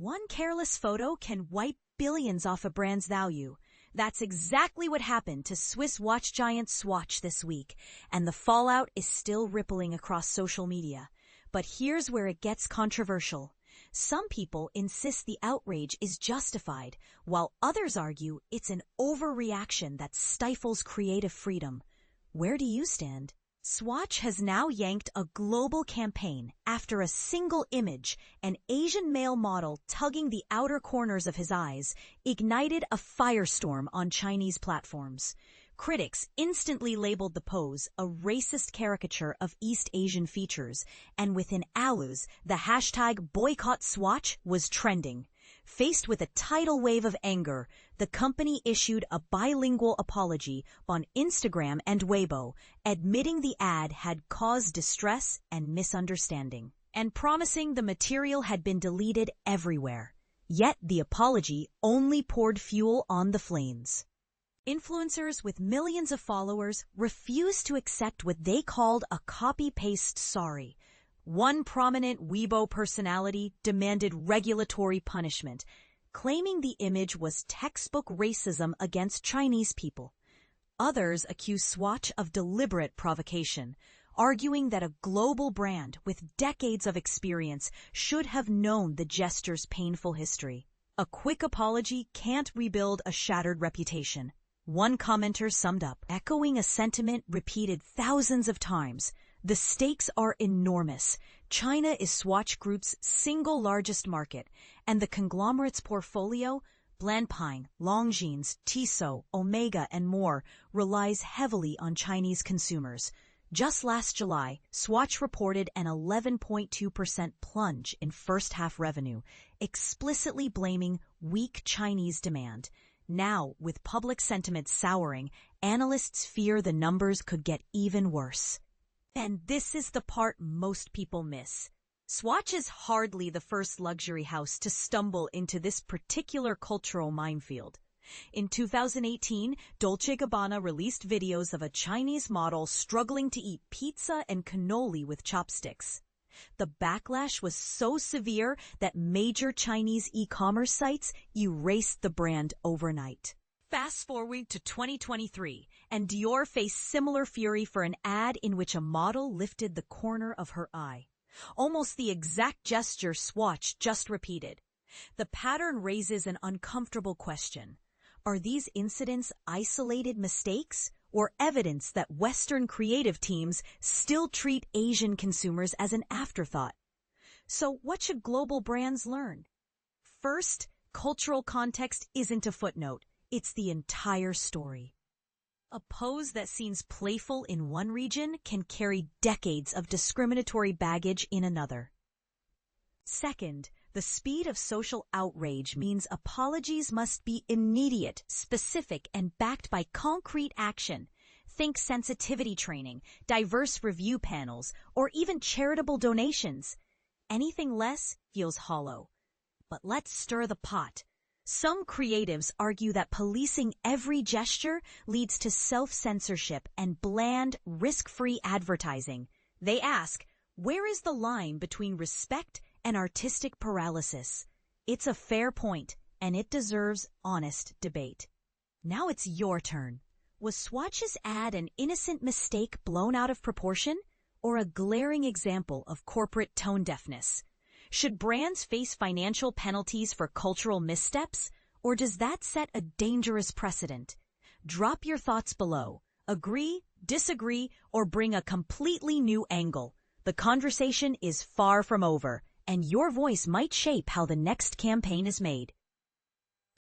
One careless photo can wipe billions off a brand's value. That's exactly what happened to Swiss watch giant Swatch this week, and the fallout is still rippling across social media. But here's where it gets controversial. Some people insist the outrage is justified, while others argue it's an overreaction that stifles creative freedom. Where do you stand? Swatch has now yanked a global campaign after a single image, an Asian male model tugging the outer corners of his eyes, ignited a firestorm on Chinese platforms. Critics instantly labeled the pose a racist caricature of East Asian features, and within hours, the hashtag Boycott Swatch was trending. Faced with a tidal wave of anger, the company issued a bilingual apology on Instagram and Weibo, admitting the ad had caused distress and misunderstanding, and promising the material had been deleted everywhere. Yet the apology only poured fuel on the flames. Influencers with millions of followers refused to accept what they called a copy-paste sorry. One prominent Weibo personality demanded regulatory punishment, claiming the image was textbook racism against Chinese people. Others accused Swatch of deliberate provocation, arguing that a global brand with decades of experience should have known the gesture's painful history. A quick apology can't rebuild a shattered reputation. One commenter summed up, echoing a sentiment repeated thousands of times. The stakes are enormous. China is Swatch Group's single largest market, and the conglomerate's portfolio, Blancpain, Longines, Tissot, Omega, and more, relies heavily on Chinese consumers. Just last July, Swatch reported an 11.2% plunge in first-half revenue, explicitly blaming weak Chinese demand. Now, with public sentiment souring, analysts fear the numbers could get even worse. And this is the part most people miss. Swatch is hardly the first luxury house to stumble into this particular cultural minefield. In 2018, Dolce Gabbana released videos of a Chinese model struggling to eat pizza and cannoli with chopsticks. The backlash was so severe that major Chinese e-commerce sites erased the brand overnight. Fast forward to 2023, and Dior faced similar fury for an ad in which a model lifted the corner of her eye. Almost the exact gesture Swatch just repeated. The pattern raises an uncomfortable question. Are these incidents isolated mistakes, or evidence that Western creative teams still treat Asian consumers as an afterthought? So what should global brands learn? First, cultural context isn't a footnote. It's the entire story. A pose that seems playful in one region can carry decades of discriminatory baggage in another. Second, the speed of social outrage means apologies must be immediate, specific, and backed by concrete action. Think sensitivity training, diverse review panels, or even charitable donations. Anything less feels hollow. But let's stir the pot. Some creatives argue that policing every gesture leads to self-censorship and bland, risk-free advertising. They ask, where is the line between respect and artistic paralysis? It's a fair point, and it deserves honest debate. Now it's your turn. Was Swatch's ad an innocent mistake blown out of proportion, or a glaring example of corporate tone deafness? Should brands face financial penalties for cultural missteps, or does that set a dangerous precedent? Drop your thoughts below. Agree, disagree, or bring a completely new angle. The conversation is far from over, and your voice might shape how the next campaign is made.